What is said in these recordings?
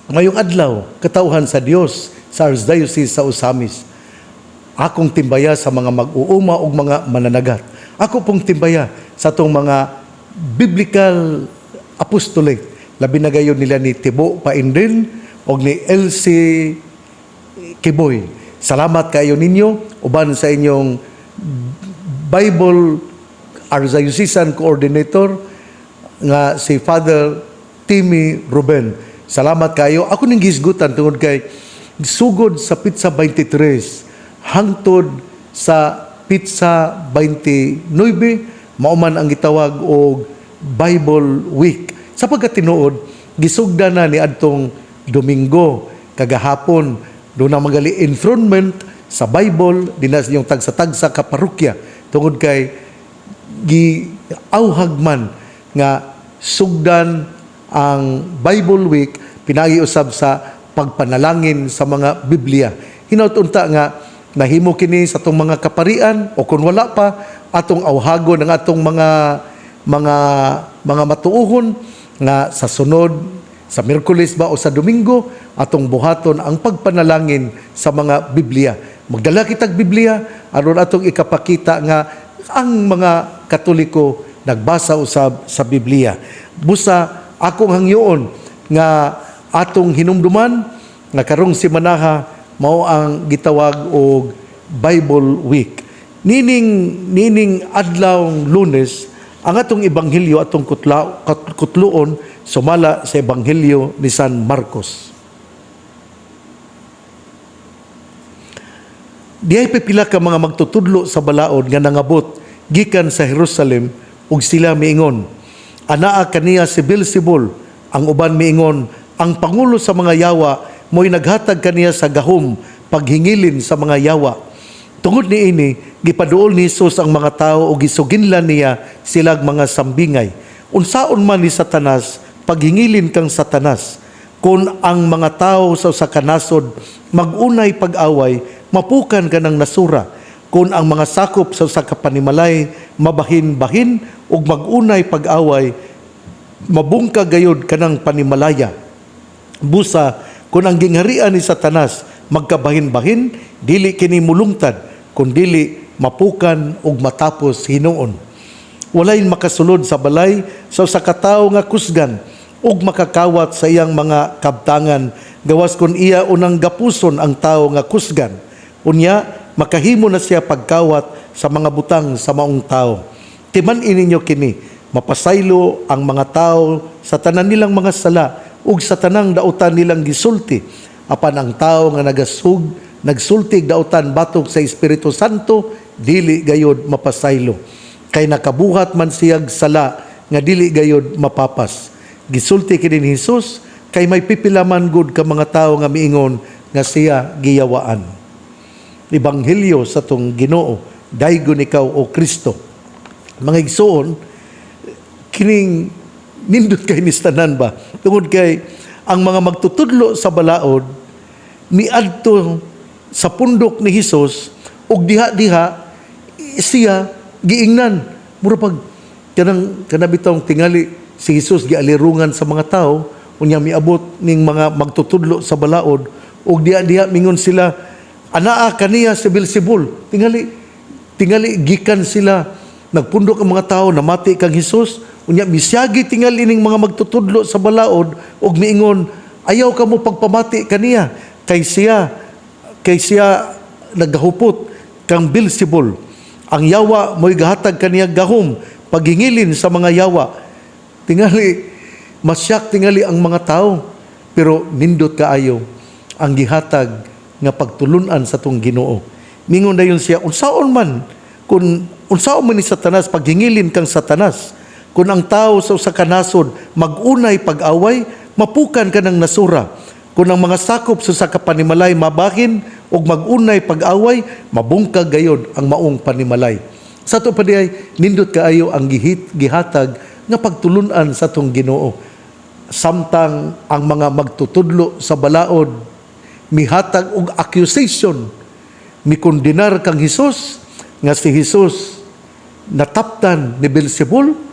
Ngayong adlaw, katauhan sa Dios sa Archdiocese sa Osamis. Akong timbaya sa mga mag-uuma o mga mananagat. Ako pong timbaya sa itong mga biblical apostolate. Labi na gayon nila ni Tibo Paindrin o ni Elsie Kiboy. Salamat kayo ninyo, uban sa inyong Bible Archdiocese Coordinator nga si Father Timmy Ruben. Salamat kayo. Ako ning gisgutan tungod kay sugod sa Pizza 23 hangtod sa Pizza 29 mauman ang gitawag og Bible Week. Sa pagkatinuod, gisugda na ni adtong Domingo kagahapon do na magali enthronement sa Bible dinas yung tagsa-tagsa ka parokya tungod kay giauhag man nga sugdan ang Bible Week pinagiusab sa pagpanalangin sa mga Biblia. Hinaut-unta nga nahimo kini sa atong mga kaparian o kung wala pa atong awhagon ng atong mga matuuhon nga sa sunod sa Miyerkules ba o sa Domingo atong buhaton ang pagpanalangin sa mga Biblia. Magdala kitag Biblia aron atong ikapakita nga ang mga Katoliko nagbasa usab sa Biblia. Busa akong hangyoon nga atong hinumduman nga karong simanaha mao ang gitawag og Bible Week. Nining adlawng Lunes ang atong ebanghelyo atong kutluon sumala sa ebanghelyo ni San Marcos. Diay pipila ka mga magtutudlo sa balaod nga nangabot gikan sa Jerusalem ug sila miingon, anaa kaniya si Beelzebul, ang uban miingon, ang pangulo sa mga yawa mo'y naghatag kaniya sa gahom paghingilin sa mga yawa. Tungod ni ini, gipaduol ni Jesus ang mga tao o gisuginlan niya silag mga sambingay. Unsaon man ni Satanas, paghingilin kang Satanas. Kung ang mga tao sa kanasod magunay pag-away, mapukan ka ng nasura. Kung ang mga sakop sa panimalay mabahin-bahin ug magunay pag-away, mabungka gayod ka ng panimalaya. Busa, kung ang gingharian ni Satanas magkabahin-bahin, dili kini mulungtad, kung dili mapukan ug matapos hinuon. Walay makasulod sa balay sa katawo nga kusgan ug makakawat sa iyang mga kabtangan gawas kun iya unang gapuson ang tao nga kusgan. Unya, makahimo na siya pagkawat sa mga butang sa maong tao. Timan-in ninyo kini, mapasaylo ang mga tao sa tanan nilang mga sala ug sa tanang dautan nilang gisulti. Apan ang tao nga nagsultig dautan batok sa Espiritu Santo, dili gayod mapasaylo. Kay nakabuhat man siyag sala nga dili gayod mapapas. Gisulti kini ni Jesus, kay may pipilaman gud ka mga tao nga miingon nga siya giyawaan. Ebanghelyo sa tong Ginoo, daygon ikaw o Kristo. Mga igsoon, kining nindot kay nistanan ba? Tungod kay ang mga magtutudlo sa balaod miadto sa pundok ni Hesus ug diha-diha siya giingnan. Mura pag kanabitong tingali si Hesus gialirungan sa mga tao unya miabot ning mga magtutudlo sa balaod ug diha-diha mingon sila, anaa kaniya si Beelzebul. Tingali gikan sila nagpundok ang mga tao namati kang Hesus unya misyagi tingali ning mga magtutudlo sa balaod ug miingon, ayaw ka mo pagpamati kaniya kay siya naghupot kang Beelzebul. Ang yawa mo'y gahatag kaniya gahom paghingilin sa mga yawa. Tingali masyak tingali ang mga tao pero nindot kaayo ang gihatag nga pagtulunan sa tong Ginoo. Mingon dayon siya, unsaon man ni Satanas paghingilin kang Satanas. Kung ang tao sa kanasod magunay pag-away, mapukan ka ng nasura. Kung ang mga sakop sa kapanimalay mabahin o magunay pag-away, mabungkag gayod ang maong panimalay. Sa ito pa diay, nindot kaayo ang gihatag nga pagtulunan sa tong Ginoo. Samtang ang mga magtutudlo sa balaod, mihatag og accusation, mikondenar kang Hesus, nga si Hesus nataptan ni Beelzebul,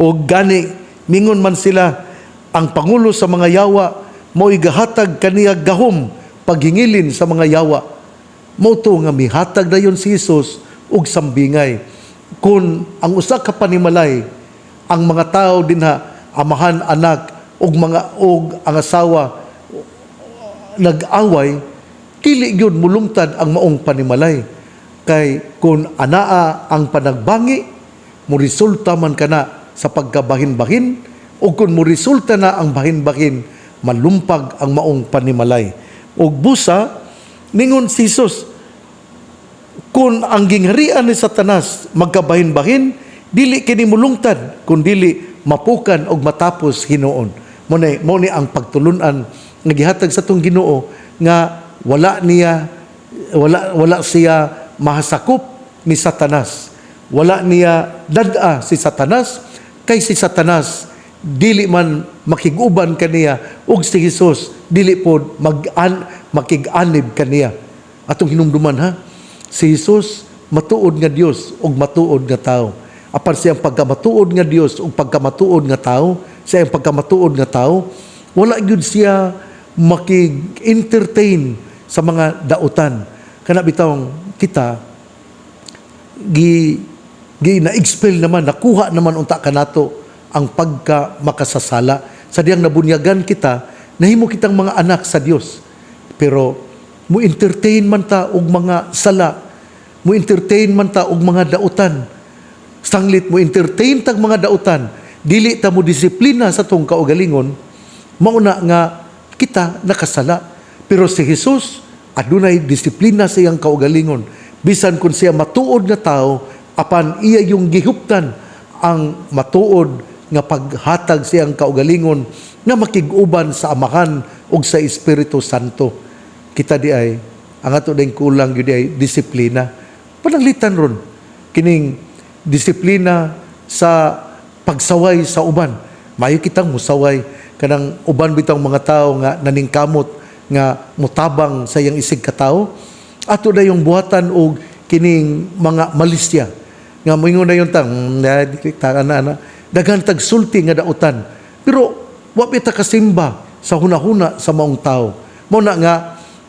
o gani mingon man sila ang pangulo sa mga yawa Mao igahatag kaniya gahom paghingilin sa mga yawa. Mao to nga mihatag dayon si Jesus og sambingay. Kung ang usa ka panimalay, ang mga tao dinha, amahan, anak, og ang asawa nag-away, dili gyud mulungtad ang maong panimalay. Kay kung anaa ang panagbangi, resulta man kana sa pagkabahin-bahin, o kung resulta na ang bahin-bahin, malumpag ang maong panimalay. Og busa, ningon si Jesus, kung ang gingharian ni Satanas magkabahin-bahin, dili kini mulungtad, kung dili mapukan og matapos Hinuon. Mo ni ang pagtulunan nga gihatag sa tong Ginoo nga wala siya mahasakop ni Satanas. Wala niya dad-a si Satanas, kay si Satanas dili man makiguban kaniya ug si Jesus dili pod makig-anib kaniya. Atong hinumduman ha, si Jesus matuod nga Dios ug matuod nga tao. Apan siyang pagkamatuod nga Dios ug pagkamatuod nga tao, siyang pagkamatuod nga tao, wala gyud siya makig-entertain sa mga dautan. Kana bitawng kita na-expel naman, nakuha naman unta kanato ang pagka makasasala. Sa diyang nabunyagan kita, nahimo kitang mga anak sa Dios. Pero mo entertain man ta og mga sala, mo entertain man ta og mga dautan. Sanglit mo entertain tag mga dautan, dili ta mo disiplina sa tong kaugalingon, mauna nga kita nakasala. Pero si Jesus adunay disiplina sa iyang kaugalingon. Bisan kung siya matuod nga tao, apan iya yung gihuptan ang matuod nga paghatag siyang kaugalingon nga makig-uban sa Amahan ug sa Espiritu Santo. Kita di ay ang ato ding kulang gyud ay disiplina. Pananglitan ron kining disiplina sa pagsaway sa uban. Mayo kitang musaway kanang uban bitang mga tao nga naningkamot nga mutabang sa iyang isig ka tao. Ato na yung buhatan og kining mga malisya nga moingon na yung daghan tag sulti nga dautan, pero wa bita kasimba sa hunahuna sa maong tao. Mao na nga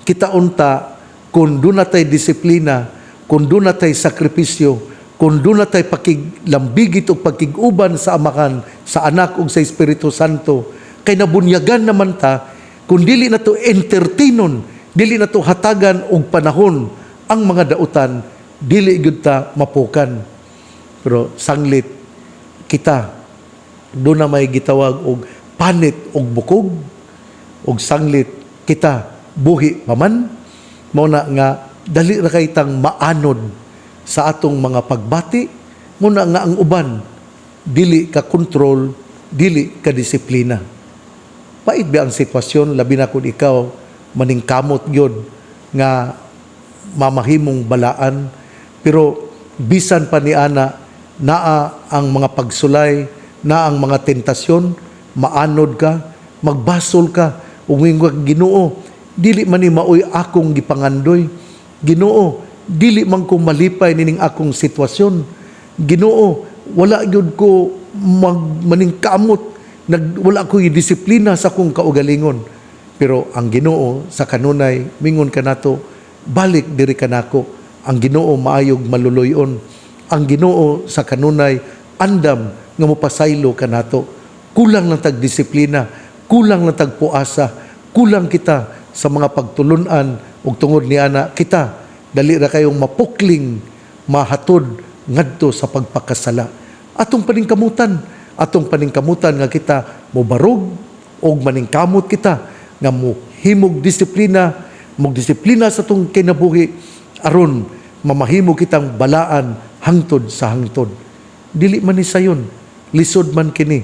kita unta kung doon natay disiplina, kung doon natay sakripisyo, kung doon natay pakiglambigit o pagkiguban sa Amahan, sa Anak ug sa Espiritu Santo, kay nabunyagan naman ta, kung dili na to entertainon, dili na to hatagan og panahon ang mga dautan, dili gyud ta mapukan. Pero sanglit kita doon na may gitawag og panit og bukog, og sanglit kita buhi paman, mao na nga dali ra kay tang maanod sa atong mga pagbati, mao na nga ang uban dili ka kontrol, dili ka disiplina. Pait ba ang sitwasyon, labi na kung ikaw maningkamot gyud nga mamahimong balaan, pero bisan pa ni ana naa ang mga pagsulay, naa ang mga tentasyon, maanod ka, magbasol ka, umingwag Ginoo, dili man ni maoy akong gipangandoy. Ginoo, dili man ko malipay nining akong sitwasyon. Ginoo, wala gyud ko maningkamot, wala ko disiplina sa akong kaugalingon. Pero ang Ginoo sa kanunay mingon kanato, balik diri kanako. Ang Ginoo maayog maluluyon. Ang Ginoo sa kanunay andam nga mopasaylo kanato. Kulang lang tag disiplina, kulang lang tag puasa, kulang kita sa mga pagtulunan ug tungod ni ana kita dali ra kayong mapukling mahatod ngadto sa pagpakasala. Atong paningkamutan nga kita mobarog og maningkamot kita nga mohimog disiplina sa tong kinabuhi aron mamahimo kitang balaan hangtod sa hangtod. Dili man ni sayon, lisod man kini,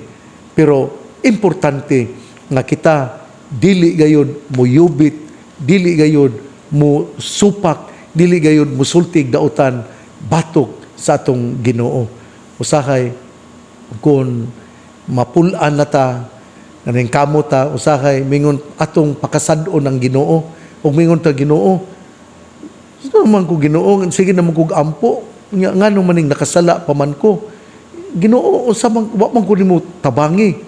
pero importante nga kita dili gayud muyubit, dili gayud mo supak, dili gayud musultig dautan batok sa atong Ginoo. Usahay kung mapulan na ta, naning kamo ta, usahay mingon atong pakasad-on ang Ginoo, ug mingon ta Ginoo, sino man ko Ginoo, sige naman ko ampo, nga nung maning nakasala pa man ko. Ginoo, wa man ko nimo tabangi.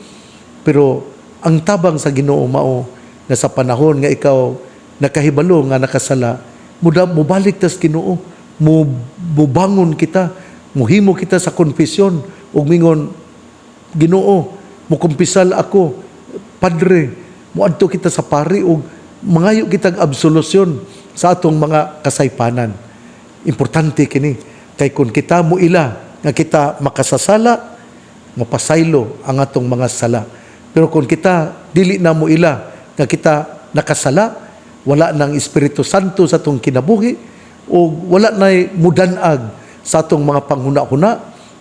Pero ang tabang sa Ginoo mao nga sa panahon nga ikaw nakahibalo nga nakasala, mubalik tas Ginoo, mubangon kita, muhimo kita sa konfesyon, ug mingon, Ginoo, mukumpisal ako, Padre, muadto kita sa pari, ug mangayo kitag absolusyon sa atong mga kasaypanan. Importante kini, kay kung kita muila, nga kita makasasala, mapasaylo ang atong mga sala. Pero kung kita dili na muila, nga kita nakasala, wala ng Espiritu Santo sa atong kinabuhi, o wala na mudanag sa atong mga panghuna-huna,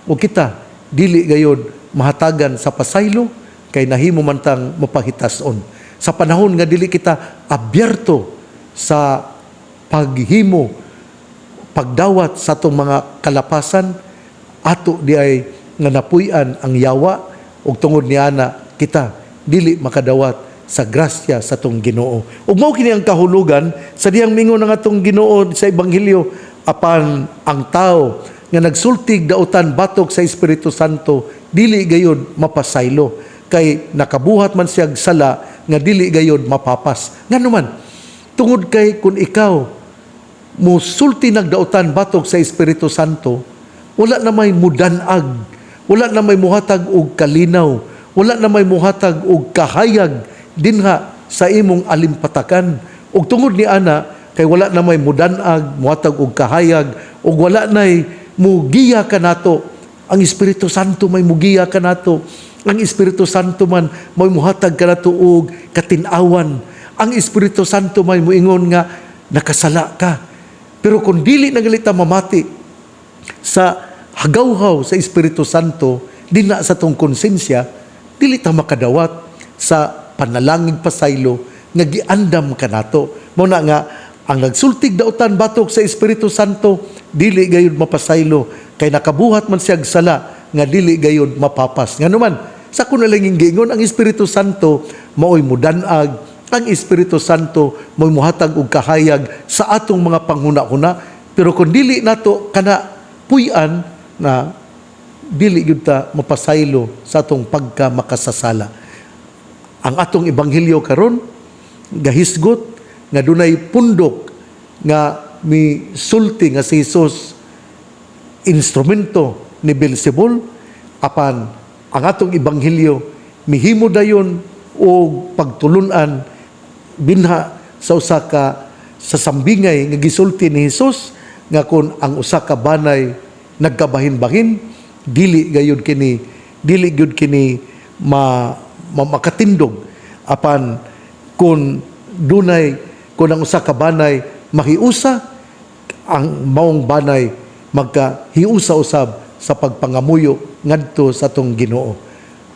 o kita dili gayod mahatagan sa pasaylo, kay nahimo man tang mapahitason. Sa panahon nga dili kita abyerto sa paghimo, pagdawat sa atong mga kalapasan, ato di ay nga napuy-an ang yawa, ug tungod niana kita dili makadawat sa grasya sa atong Ginoo. Ug mao kini ang kahulugan sa diyang mingon ng atong Ginoo sa Ebanghelyo, apan ang tao nga nagsultig dautan batok sa Espiritu Santo dili gayud mapasaylo, kay nakabuhat man siya sala nga dili gayud mapapas. Nganuman, tungod kay kung ikaw musulti nagdautan batok sa Espiritu Santo, wala na may mudanag, wala na may muhatag og kalinaw, wala na may muhatag og kahayag dinha sa imong alimpatakan. Ug tungod ni ana, kay wala na may mudanag, muhatag og kahayag, ug wala nay mugiya kanato. Ang Espiritu Santo may mugiya kanato. Ang Espiritu Santo man may muhatag kanato og katin-awan. Ang Espiritu Santo may muingon nga nakasala ka. Pero kung dili nagalita mamati sa hagawhaw sa Espiritu Santo, di na sa tong konsensya, dili ta makadawat sa panalangin pasaylo nga giandam kanato. Mao na nga ang nagsultig dautan batok sa Espiritu Santo dili gayud mapasaylo, kay nakabuhat man siya sala nga dili gayud mapapas. Nganuman, sa kuno lang giingon, ang Espiritu Santo maoy mudanag, ang Espiritu Santo maoy muhatag og kahayag sa atong mga panghuna-huna. Pero kung dili nato kana puy-an, na dili gyud ta mapasaylo sa atong pagka makasasala. Ang atong ebanghelyo karon gahisgot nga dunay pundok nga misulti nga si Jesus instrumento ni Beelzebul, apan ang atong ebanghelyo mihimo dayon og pagtulunan binha sa usa ka sa sambingay nga gisulti ni Jesus, nga kun ang usa ka banay nagkabahin-bahin, dili gyud kini makatindog, apan kun ang usa ka banay mahiusa, ang maong banay magkahiusa usab sa pagpangamuyo ngadto sa atong Ginoo.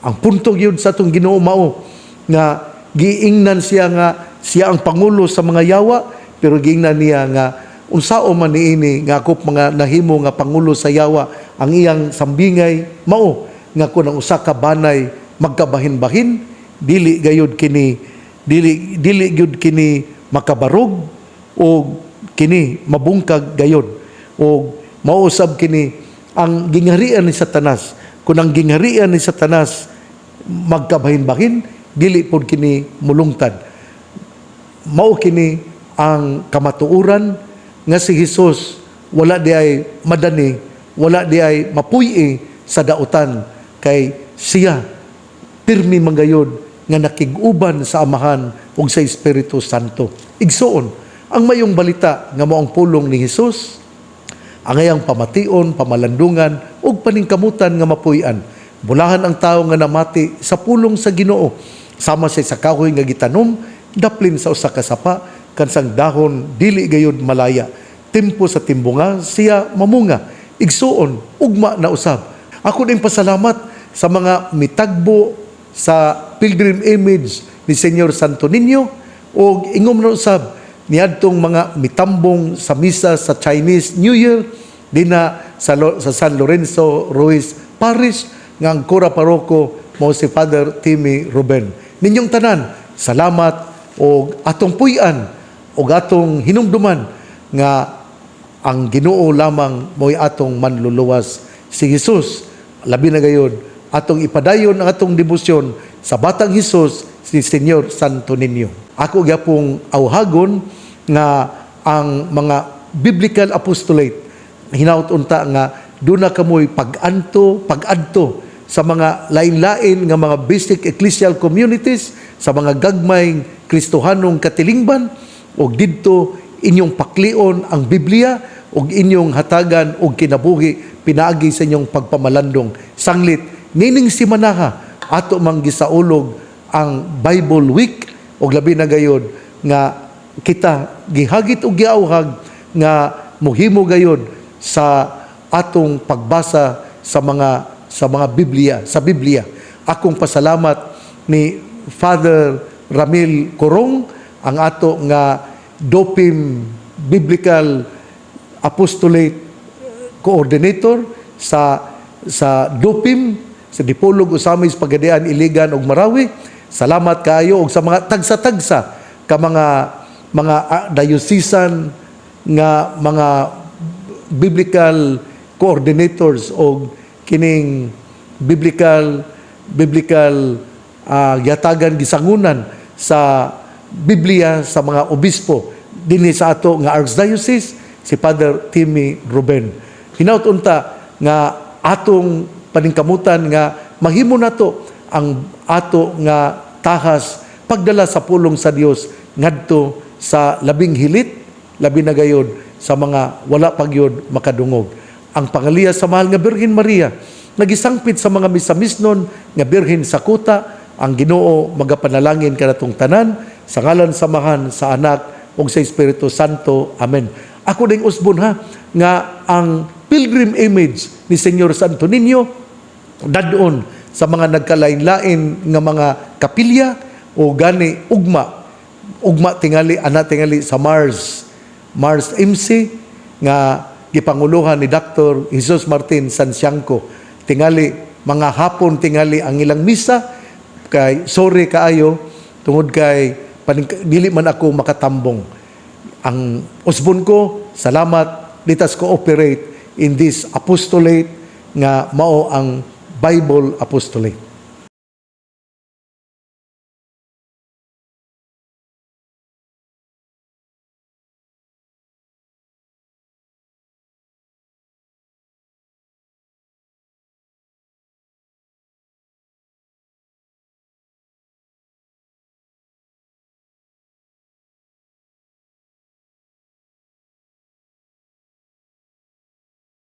Ang punto gyud sa atong Ginoo mao nga giingnan siya nga siya ang pangulo sa mga yawa, pero giingnan niya nga unsao man niini nga akop mga nahimo nga pangulo sa yawa, ang iyang sambingay mao nga kun ang usa ka banay magkabahin-bahin, dili gyud kini makabarog o kini mabungkag gayod, o mausab kini ang gingharian ni Satanas. Kung ang gingharian ni Satanas magkabahin-bahin, dili pod kini mulungtad. Mao kini ang kamatuoran nga si Jesus wala di ay madani, wala di ay mapuy sa dautan, kay siya pirmi manggayod nga nakig-uban sa Amahan ug sa Espiritu Santo. Igsuon, ang mayong balita nga mao ang pulong ni Jesus, ang iyang pamation, pamalandungan ug paningkamutan nga mapuy-an. Bulahan ang tawo nga namati sa pulong sa Ginoo, sama siya sa kahoy nga gitanom, daplin sa usa ka sapa, kansang dahon dili gayud malaya. Tempo sa timbunga siya mamunga. Igsuon, ugma na usab. Ako din pasalamat sa mga mitagbo sa pilgrim image ni Senyor Santo Niño, o ingom na usab niadtong mga mitambong sa misa sa Chinese New Year dina sa San Lorenzo Ruiz Parish, nga ang kura paroko mo si Father Timmy Ruben. Ninyong tanan, salamat o atong puy-an o atong hinumduman nga ang Ginoo lamang mo'y atong manluluwas. Si Jesus, labi na gayod, atong ipadayon ang atong debosyon sa Batang Jesus, si Senyor Santo Niño. ako gyapong awhagon nga ang mga biblical apostolate hinaut unta nga doon na kamoy pag-adto sa mga lain-lain nga mga basic ecclesial communities, sa mga gagmayng Kristohanong katilingban, og didto inyong paklion ang Biblia og inyong hatagan og kinabuhi pinaagi sa inyong pagpamalandong. Sanglit nining simanaha ato mang gisaulog ang Bible Week og labi na gayod nga kita gihagit og giauhag nga mohimo gayod sa atong pagbasa sa mga Biblia, sa Biblia. Akong pasalamat ni Father Ramil Corong, ang ato nga DOPIM Biblical Apostolate Coordinator sa DOPIM, sa Dipolog Usamis Pagadian Iligan ug Marawi. Salamat kaayo og sa mga tagsa-tagsa ka mga diocesan nga mga biblical coordinators o kining biblical yatagan gisangunan sa Biblia sa mga obispo dinhi sa ato nga Archdiocese, si Father Timmy Ruben. Hinaut unta nga atong paningkamutan nga mahimo nato ang ato nga tahas pagdala sa pulong sa Dios ngadto sa labing hilit, labi na gayod sa mga wala pagyod makadungog. Ang pangaliya sa mahal nga Birhen Maria, nagisangpit sa mga misamisnon nga Birhen sa kuta, ang Ginoo magapanalangin kanatong tanan, sa ngalan samahan sa Anak ug sa Espiritu Santo. Amen. Ako ding usbon ha, nga ang pilgrim image ni Senyor Santo Niño, dadon sa mga nagkalain-lain nga mga kapilya o gani ugma tingali, ana tingali sa Mars MC nga gipanguluhan ni Dr. Jesus Martin Sansiangco. Tingali mga hapon tingali ang ilang misa, kay sorry kaayo tungod kay dili man ako makatambong. Ang usbon ko, salamat litas cooperate in this apostolate nga mao ang Bible apostolate.